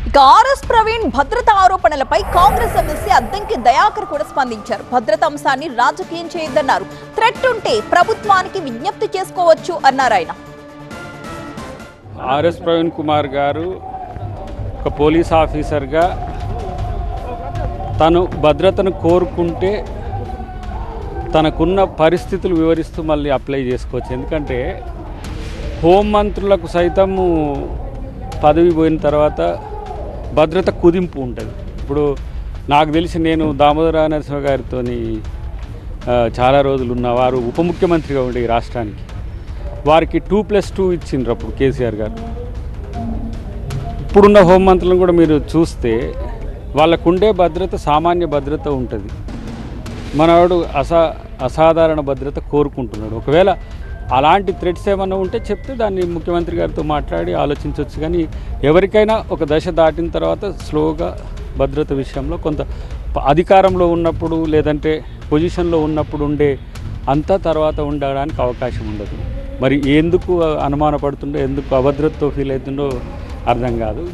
ఇక ఆర్ఎస్ ప్రవీణ్ భద్రతా ఆరోపణలపై కాంగ్రెస్ ఎమ్మెల్సీ అద్దంకి దయాకర్ కూడా స్పందించారు. భద్రతా అంశాన్ని రాజకీయం చేయొద్దన్నారు. థ్రెట్ ఉంటే ప్రభుత్వానికి విజ్ఞప్తి చేసుకోవచ్చు అన్నారు ఆయన. ఆర్ఎస్ ప్రవీణ్ కుమార్ గారు ఒక పోలీస్ ఆఫీసర్గా తను భద్రతను కోరుకుంటే తనకున్న పరిస్థితులు వివరిస్తూ మళ్ళీ అప్లై చేసుకోవచ్చు. ఎందుకంటే హోంమంత్రులకు సైతము పదవి పోయిన తర్వాత భద్రత కుదింపు ఉంటుంది. ఇప్పుడు నాకు తెలిసి నేను దామోదర నరసింహ గారితో చాలా రోజులు ఉన్న వారు ఉప ముఖ్యమంత్రిగా ఉండే ఈ రాష్ట్రానికి వారికి 2+2 ఇచ్చిండ్రు అప్పుడు కేసీఆర్ గారు. ఇప్పుడున్న హోంమంత్రులను కూడా మీరు చూస్తే వాళ్ళకుండే భద్రత సామాన్య భద్రత ఉంటుంది. మనవాడు అసాధారణ భద్రత కోరుకుంటున్నాడు. ఒకవేళ అలాంటి థ్రెట్స్ ఏమన్నా ఉంటే చెప్తే దాన్ని ముఖ్యమంత్రి గారితో మాట్లాడి ఆలోచించవచ్చు. కానీ ఎవరికైనా ఒక దశ దాటిన తర్వాత స్లోగా భద్రత విషయంలో కొంత అధికారంలో ఉన్నప్పుడు లేదంటే పొజిషన్లో ఉన్నప్పుడు ఉండే అంతా తర్వాత ఉండడానికి అవకాశం ఉండదు. మరి ఎందుకు అనుమానపడుతుండో ఎందుకు అభద్రతతో ఫీల్ అవుతుండో అర్థం కాదు.